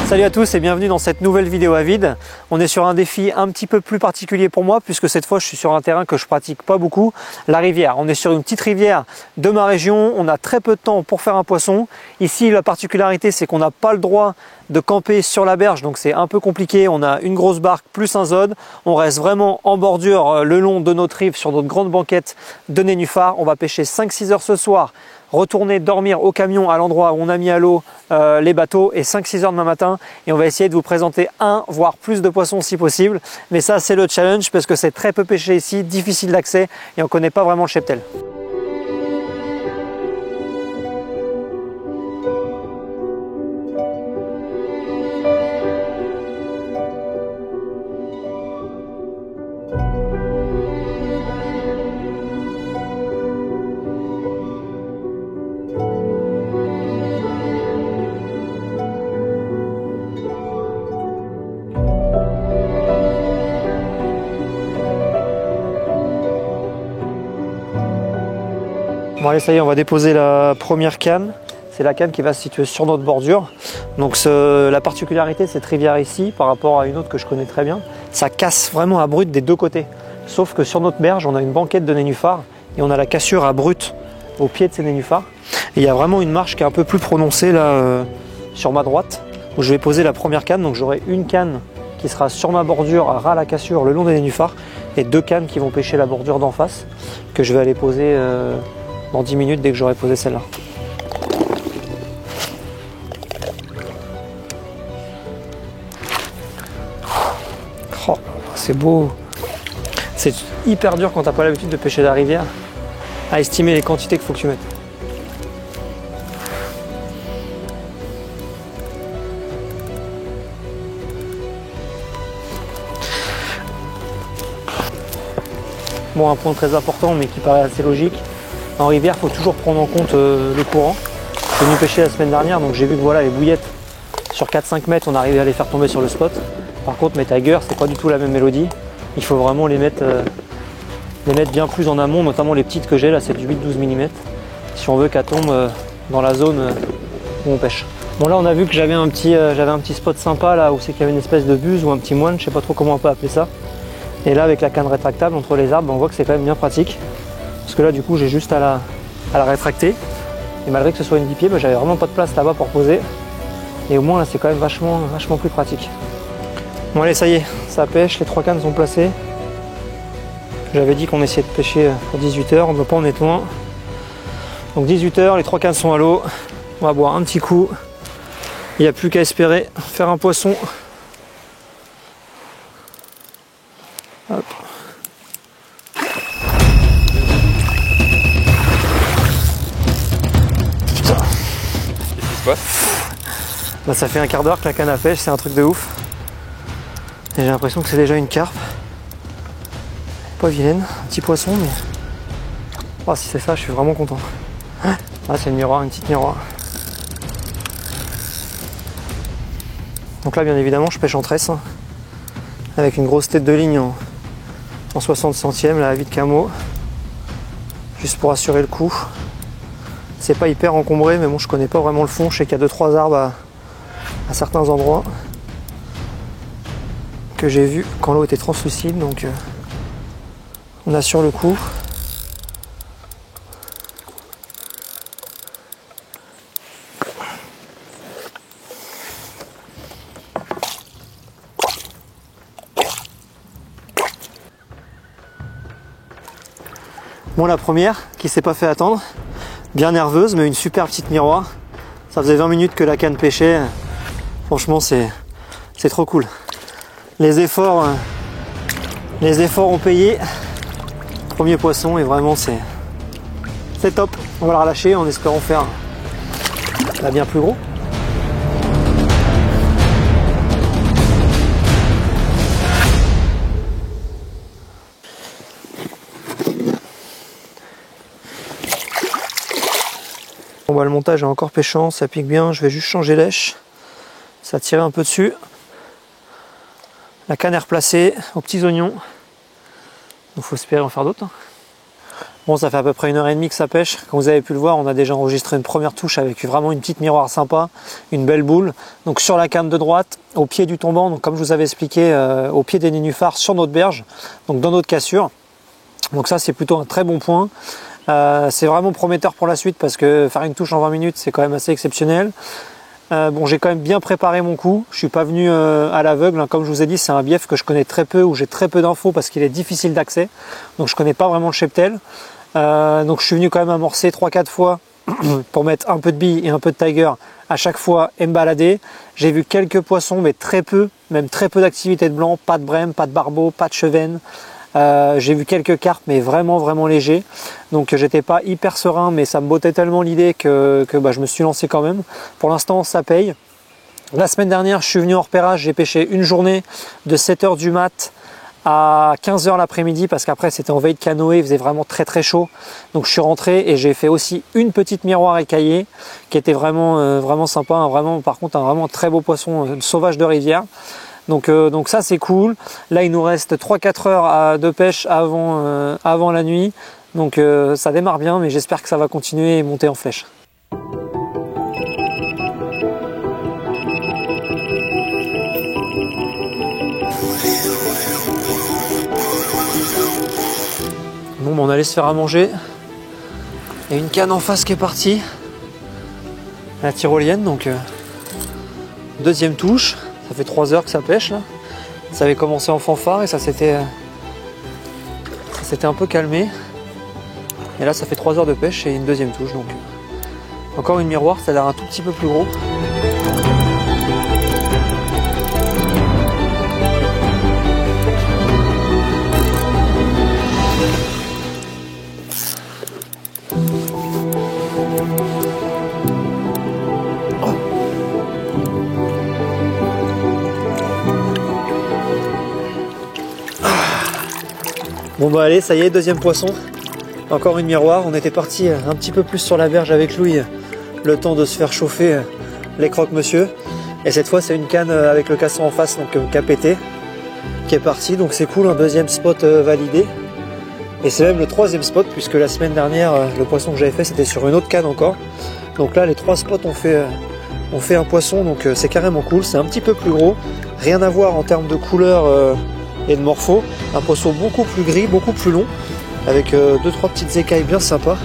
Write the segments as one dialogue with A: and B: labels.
A: Salut à tous et bienvenue dans cette nouvelle vidéo à vide. On est sur un défi un petit peu plus particulier pour moi puisque cette fois je suis sur un terrain que je pratique pas beaucoup, la rivière. On est sur une petite rivière de ma région, on a très peu de temps pour faire un poisson. Ici la particularité c'est qu'on n'a pas le droit de camper sur la berge, donc c'est un peu compliqué. On a une grosse barque plus un zod, on reste vraiment en bordure le long de notre rive sur notre grande banquette de nénuphars. On va pêcher 5-6 heures ce soir, retourner dormir au camion à l'endroit où on a mis à l'eau les bateaux et 5-6 heures demain matin, et on va essayer de vous présenter un voire plus de poissons si possible, mais ça c'est le challenge parce que c'est très peu pêché ici, difficile d'accès et on connaît pas vraiment le cheptel. Bon allez, ça y est, on va déposer la première canne. C'est la canne qui va se situer sur notre bordure. Donc la particularité de cette rivière ici, par rapport à une autre que je connais très bien, ça casse vraiment à brut des deux côtés. Sauf que sur notre berge, on a une banquette de nénuphars et on a la cassure à brut au pied de ces nénuphars. Et il y a vraiment une marche qui est un peu plus prononcée là sur ma droite, où je vais poser la première canne. Donc j'aurai une canne qui sera sur ma bordure, ras la cassure le long des nénuphars, et deux cannes qui vont pêcher la bordure d'en face, que je vais aller poser dans 10 minutes dès que j'aurai posé celle-là. Oh, c'est beau. C'est hyper dur quand t'as pas l'habitude de pêcher la rivière à estimer les quantités qu'il faut que tu mettes. Bon, un point très important mais qui paraît assez logique. En rivière, il faut toujours prendre en compte le courant. Je suis venu pêcher la semaine dernière, donc j'ai vu que voilà, les bouillettes sur 4-5 mètres, on arrivait à les faire tomber sur le spot. Par contre, mes tigers, c'est pas du tout la même mélodie. Il faut vraiment les mettre bien plus en amont, notamment les petites que j'ai là, c'est du 8-12 mm, si on veut qu'elles tombent dans la zone où on pêche. Bon, là, on a vu que j'avais un petit spot sympa là où c'est qu'il y avait une espèce de buse ou un petit moine, je sais pas trop comment on peut appeler ça. Et là, avec la canne rétractable entre les arbres, on voit que c'est quand même bien pratique. Parce que là du coup j'ai juste à la rétracter, et malgré que ce soit une 10 pieds, j'avais vraiment pas de place là-bas pour poser, et au moins là c'est quand même vachement plus pratique. Bon allez, ça y est, ça pêche, les 3 cannes sont placées. J'avais dit qu'on essayait de pêcher pour 18 h, on ne doit pas en être loin. Donc 18 h, les 3 cannes sont à l'eau, on va boire un petit coup, il n'y a plus qu'à espérer faire un poisson. Hop. Bah, ça fait un quart d'heure que la canne à pêche, c'est un truc de ouf. Et j'ai l'impression que c'est déjà une carpe. Pas vilaine, un petit poisson, mais oh, si c'est ça, je suis vraiment content. Ah, c'est une miroir, une petite miroir. Donc là, bien évidemment, je pêche en tresse, hein, avec une grosse tête de ligne en 60 centièmes, la vie de camo, juste pour assurer le coup. C'est pas hyper encombré, mais bon, je connais pas vraiment le fond. Je sais qu'il y a 2-3 arbres à certains endroits que j'ai vu quand l'eau était translucide, donc on assure le coup. Bon, la première qui s'est pas fait attendre, bien nerveuse, mais une super petite miroir. Ça faisait 20 minutes que la canne pêchait. Franchement, c'est trop cool. Les efforts ont payé. Premier poisson, et vraiment c'est top. On va la relâcher en espérant faire bien plus gros. Bon bah, le montage est encore pêchant, ça pique bien, je vais juste changer lèche. Ça a tiré un peu dessus. La canne est replacée aux petits oignons. Il faut espérer en faire d'autres. Bon, ça fait à peu près 1h30 que ça pêche. Comme vous avez pu le voir, on a déjà enregistré une première touche avec vraiment une petite miroir sympa, une belle boule. Donc sur la canne de droite, au pied du tombant, donc comme je vous avais expliqué, au pied des nénuphars sur notre berge, donc dans notre cassure. Donc ça, c'est plutôt un très bon point. C'est vraiment prometteur pour la suite parce que faire une touche en 20 minutes, c'est quand même assez exceptionnel. Bon, j'ai quand même bien préparé mon coup. Je suis pas venu à l'aveugle, hein. Comme je vous ai dit, c'est un bief que je connais très peu, où j'ai très peu d'infos parce qu'il est difficile d'accès. Donc je connais pas vraiment le cheptel. Donc je suis venu quand même amorcer 3-4 fois pour mettre un peu de bille et un peu de tiger à chaque fois et me balader. J'ai vu quelques poissons, mais très peu, même très peu d'activité de blanc, pas de brème, pas de barbeau, pas de chevenne. J'ai vu quelques carpes, mais vraiment légers. Donc j'étais pas hyper serein, mais ça me bottait tellement l'idée que je me suis lancé quand même. Pour l'instant, ça paye. La semaine dernière, je suis venu en repérage, j'ai pêché une journée de 7h du mat à 15h l'après-midi, parce qu'après c'était en veille de canoë, il faisait vraiment très chaud. Donc je suis rentré et j'ai fait aussi une petite miroir écaillée qui était vraiment sympa, hein. Vraiment, par contre, un vraiment très beau poisson sauvage de rivière. Donc ça c'est cool. Là il nous reste 3-4 heures de pêche avant la nuit. Donc ça démarre bien, mais j'espère que ça va continuer et monter en flèche. Bon, on allait se faire à manger. Il y a une canne en face qui est partie. La tyrolienne, donc deuxième touche. Ça fait 3 heures que ça pêche là. Ça avait commencé en fanfare et ça s'était un peu calmé. Et là ça fait 3 heures de pêche et une deuxième touche. Donc encore une miroir, ça a l'air un tout petit peu plus gros. Bon bah allez, ça y est, deuxième poisson. Encore une miroir. On était parti un petit peu plus sur la berge avec Louis, le temps de se faire chauffer les croque-monsieur. Et cette fois c'est une canne avec le casson en face, donc qui a pété, qui est parti. Donc c'est cool, un deuxième spot validé. Et c'est même le troisième spot, puisque la semaine dernière, le poisson que j'avais fait c'était sur une autre canne encore. Donc là les 3 spots ont fait un poisson, donc c'est carrément cool. C'est un petit peu plus gros, rien à voir en termes de couleur et de morpho. Un poisson beaucoup plus gris, beaucoup plus long, avec 2-3 petites écailles bien sympas.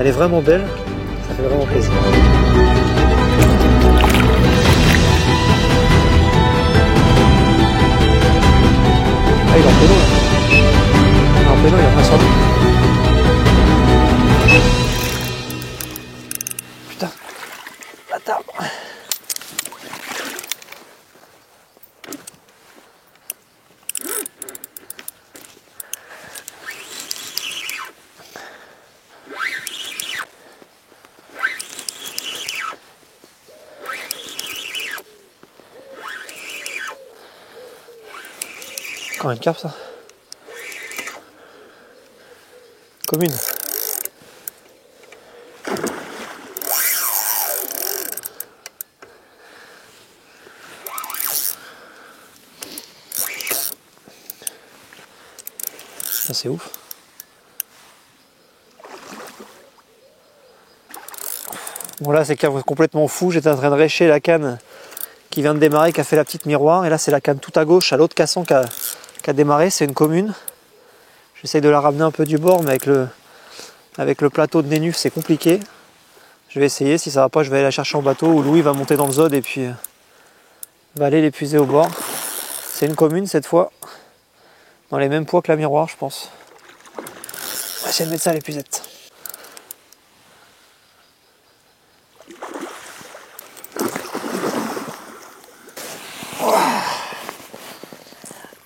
A: Elle est vraiment belle, ça fait vraiment plaisir. Ah, il est en péno là. Il est en péno, il est en incendie. Putain, la table. Encore une carpe ça. Commune. Ça c'est ouf. Bon là c'est complètement fou, j'étais en train de récher la canne qui vient de démarrer, qui a fait la petite miroir, et là c'est la canne tout à gauche à l'autre casson qui a démarré, c'est une commune. J'essaye de la ramener un peu du bord, mais avec le plateau de nénuf c'est compliqué. Je vais essayer, si ça va pas je vais aller la chercher en bateau, ou Louis va monter dans le zod et puis va aller l'épuiser au bord. C'est une commune cette fois, dans les mêmes poids que la miroir je pense. On va essayer de mettre ça à l'épuisette.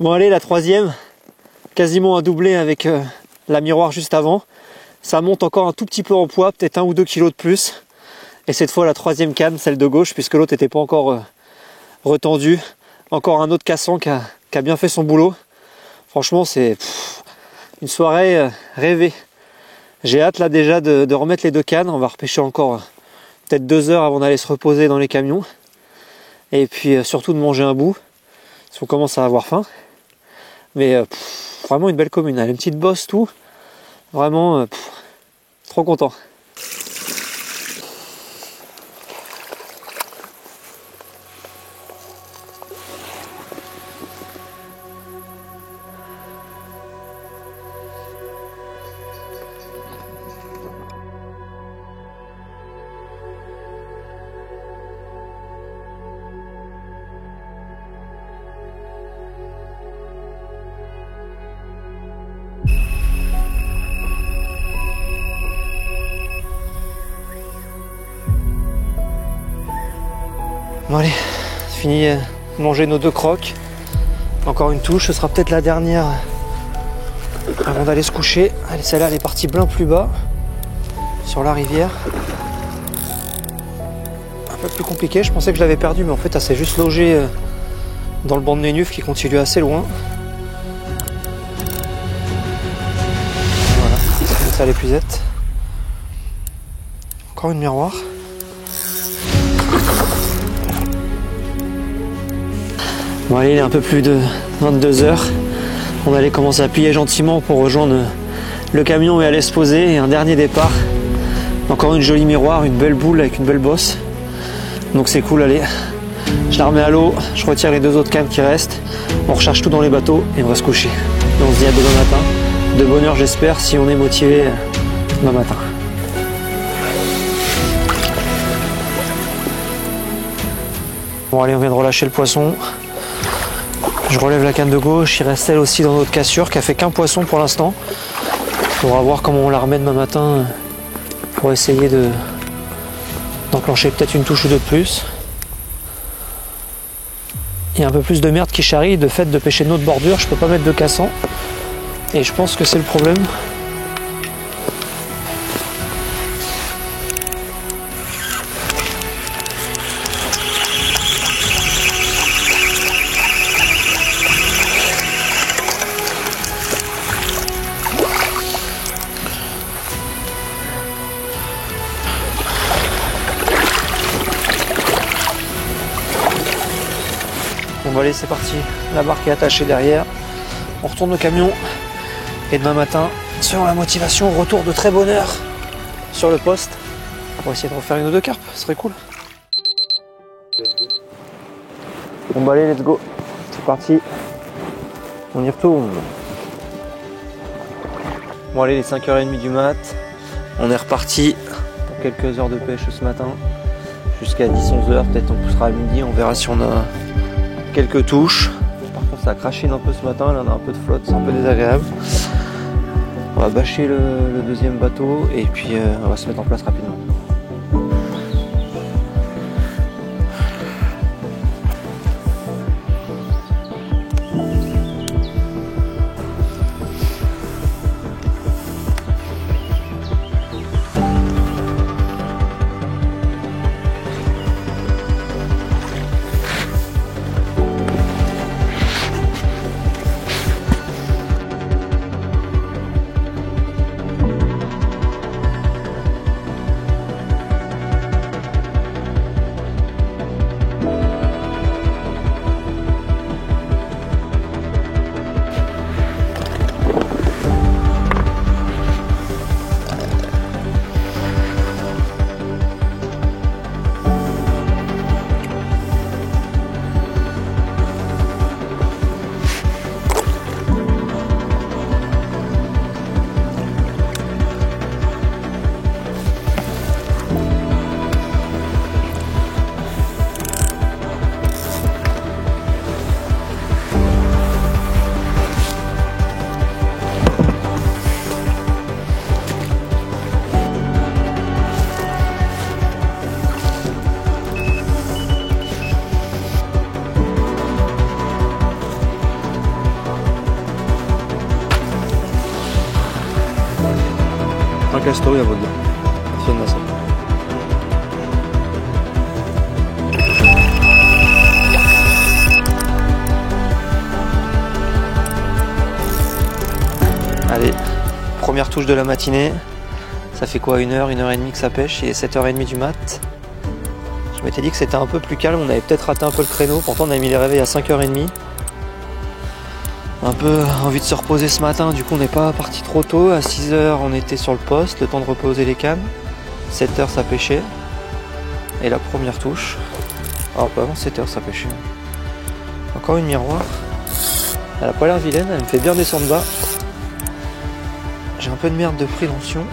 A: Bon allez, la troisième, quasiment un doublé avec la miroir juste avant. Ça monte encore un tout petit peu en poids, peut-être 1 ou 2 kilos de plus. Et cette fois la troisième canne, celle de gauche, puisque l'autre n'était pas encore retendue. Encore un autre casson qui a bien fait son boulot. Franchement c'est une soirée rêvée. J'ai hâte là déjà de remettre les 2 cannes. On va repêcher encore peut-être 2 heures avant d'aller se reposer dans les camions. Et puis surtout de manger un bout, parce qu'on commence à avoir faim. Mais vraiment une belle commune, elle a une petite bosse tout. Vraiment, trop content. Bon allez, c'est fini de manger nos 2 croques. Encore une touche, ce sera peut-être la dernière avant d'aller se coucher. Allez, celle-là elle est partie bien plus bas, sur la rivière. Un peu plus compliqué, je pensais que je l'avais perdue, mais en fait elle s'est juste logée dans le banc de Nénuf qui continue assez loin. Voilà, c'est ça l'épuisette. Encore une miroir. Bon allez, il est un peu plus de 22 h. On allait commencer à plier gentiment pour rejoindre le camion et aller se poser. Et un dernier départ. Encore une jolie miroir, une belle boule avec une belle bosse. Donc c'est cool, allez. Je la remets à l'eau, je retire les 2 autres cannes qui restent. On recharge tout dans les bateaux et on va se coucher. Et on se dit à demain matin. De bonne heure j'espère, si on est motivé demain matin. Bon allez, on vient de relâcher le poisson. Je relève la canne de gauche, il reste celle aussi dans notre cassure qui a fait qu'un poisson pour l'instant. Il faudra voir comment on la remet demain matin pour essayer d'enclencher peut-être une touche ou 2 de plus. Il y a un peu plus de merde qui charrie, de fait de pêcher de notre bordure, je peux pas mettre de cassant. Et je pense que c'est le problème. Bon allez, c'est parti, la barque est attachée derrière, on retourne au camion et demain matin, selon la motivation, retour de très bonne heure sur le poste pour essayer de refaire une ou 2 carpes, ce serait cool. Bon bah allez, let's go, c'est parti, on y retourne. Bon allez, les 5h30 du mat, on est reparti pour quelques heures de pêche ce matin, jusqu'à 10-11 h, peut-être on poussera à midi, on verra si on a quelques touches. Par contre ça a craché un peu ce matin, là on a un peu de flotte, c'est un peu désagréable. On va bâcher le 2e bateau et puis on va se mettre en place rapidement. Un castor, il y a votre personne n'a ça. Allez, première touche de la matinée. Ça fait quoi, 1 heure, 1 heure et demie que ça pêche, il est 7h30 du mat. Je m'étais dit que c'était un peu plus calme, on avait peut-être raté un peu le créneau, pourtant on avait mis les réveils à 5h30. Un peu envie de se reposer ce matin, du coup on n'est pas parti trop tôt. À 6 h on était sur le poste, le temps de reposer les cannes. 7 h ça pêchait. Et la première touche. Ah pas avant 7 h ça pêchait. Encore une miroir. Elle a pas l'air vilaine, elle me fait bien descendre bas. J'ai un peu de merde de prévention.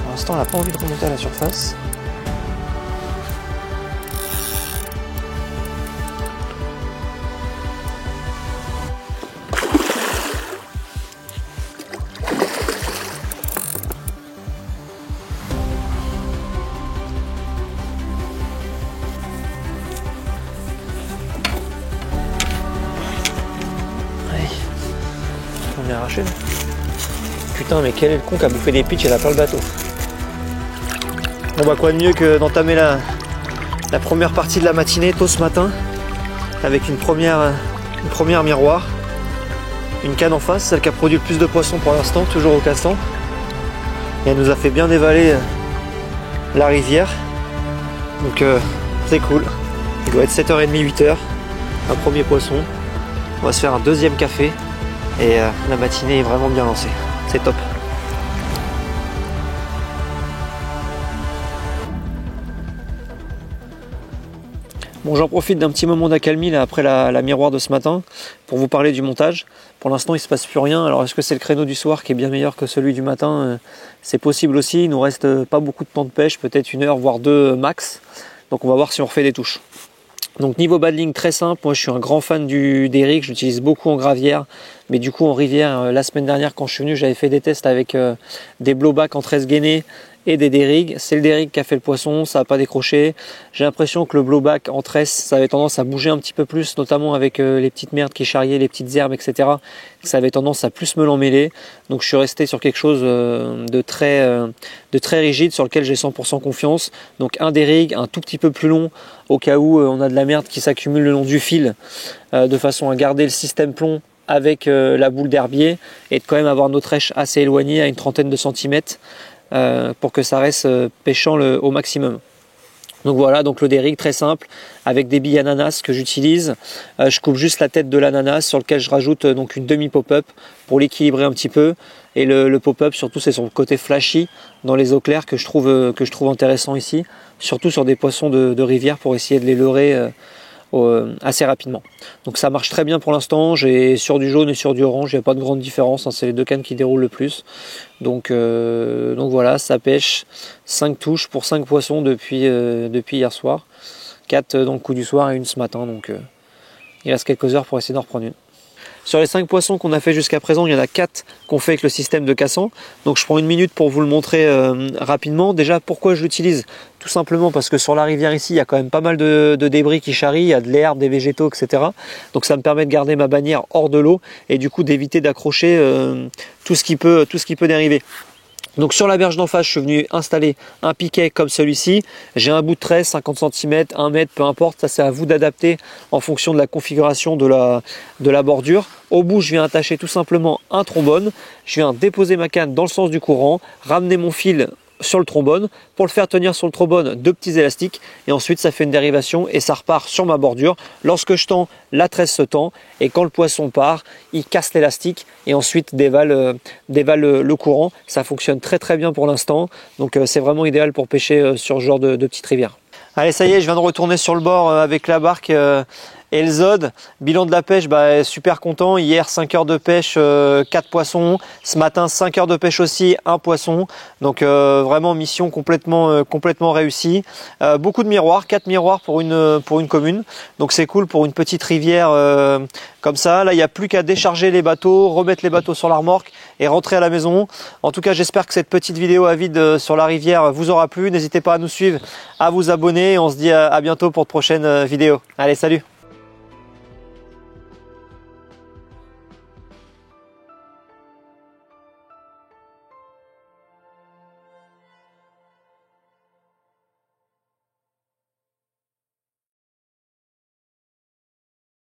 A: Pour l'instant elle n'a pas envie de remonter à la surface. On est arraché. Putain mais quel est le con qui a bouffé des pitchs et elle a pas le bateau. Bon bah quoi de mieux que d'entamer la première partie de la matinée tôt ce matin avec une première miroir, une canne en face, celle qui a produit le plus de poissons pour l'instant, toujours au castan. Et elle nous a fait bien dévaler la rivière. Donc c'est cool. Il doit être 7h30, 8h. Un premier poisson. On va se faire un deuxième café. Et la matinée est vraiment bien lancée. C'est top. Bon, j'en profite d'un petit moment d'accalmie là, après la miroir de ce matin pour vous parler du montage. Pour l'instant, il ne se passe plus rien. Alors, est-ce que c'est le créneau du soir qui est bien meilleur que celui du matin? C'est possible aussi. Il nous reste pas beaucoup de temps de pêche, peut-être 1 heure, voire 2 max. Donc, on va voir si on refait des touches. Donc niveau battling très simple, moi je suis un grand fan des rigs, j'utilise beaucoup en gravière, mais du coup en rivière, la semaine dernière quand je suis venu j'avais fait des tests avec des blowbacks en 13 gainés et des dérigs. C'est le dérig qui a fait le poisson, ça n'a pas décroché. J'ai l'impression que le blowback en 13 ça avait tendance à bouger un petit peu plus, notamment avec les petites merdes qui charriaient, les petites herbes, etc. Ça avait tendance à plus me l'emmêler. Donc je suis resté sur quelque chose de très rigide sur lequel j'ai 100% confiance. Donc un dérig, un tout petit peu plus long au cas où on a de la merde qui s'accumule le long du fil, de façon à garder le système plomb avec la boule d'herbier et de quand même avoir notre rêche assez éloignée à une trentaine de centimètres pour que ça reste pêchant au maximum. Donc voilà, donc le dérig très simple avec des billes ananas que j'utilise. Je coupe juste la tête de l'ananas sur lequel je rajoute donc une demi pop-up pour l'équilibrer un petit peu. Et le pop-up surtout c'est son côté flashy dans les eaux claires que je trouve intéressant ici, surtout sur des poissons de rivière pour essayer de les leurrer assez rapidement. Donc ça marche très bien pour l'instant. J'ai sur du jaune et sur du orange, il n'y a pas de grande différence, hein, c'est les deux cannes qui déroulent le plus. Donc voilà, ça pêche 5 touches pour 5 poissons depuis hier soir. 4 dans le coup du soir et une ce matin, donc il reste quelques heures pour essayer d'en reprendre une. Sur les 5 poissons qu'on a fait jusqu'à présent, il y en a 4 qu'on fait avec le système de cassant. Donc je prends une minute pour vous le montrer rapidement. Déjà, pourquoi je l'utilise? Tout simplement parce que sur la rivière ici, il y a quand même pas mal de débris qui charrient, il y a de l'herbe, des végétaux, etc. Donc ça me permet de garder ma bannière hors de l'eau et du coup d'éviter d'accrocher tout ce qui peut dériver. Donc sur la berge d'en face, je suis venu installer un piquet comme celui-ci. J'ai un bout de 13, 50 cm, 1 mètre, peu importe. Ça c'est à vous d'adapter en fonction de la configuration de la bordure. Au bout, je viens attacher tout simplement un trombone. Je viens déposer ma canne dans le sens du courant, ramener mon fil sur le trombone. Pour le faire tenir sur le trombone, 2 petits élastiques et ensuite ça fait une dérivation et ça repart sur ma bordure. Lorsque je tends, la tresse se tend et quand le poisson part, il casse l'élastique et ensuite dévale le courant. Ça fonctionne très très bien pour l'instant, donc c'est vraiment idéal pour pêcher sur ce genre de petite rivière. Allez, ça y est, je viens de retourner sur le bord avec la barque et le Zod. Bilan de la pêche, super content. Hier 5 heures de pêche, 4 poissons. Ce matin 5 heures de pêche aussi, 1 poisson. Donc vraiment mission complètement réussie. Beaucoup de miroirs, 4 miroirs pour une commune. Donc c'est cool pour une petite rivière comme ça. Là il n'y a plus qu'à décharger les bateaux, remettre les bateaux sur la remorque et rentrer à la maison. En tout cas j'espère que cette petite vidéo à vide sur la rivière vous aura plu. N'hésitez pas à nous suivre, à vous abonner. On se dit à bientôt pour de prochaines vidéos. Allez, salut!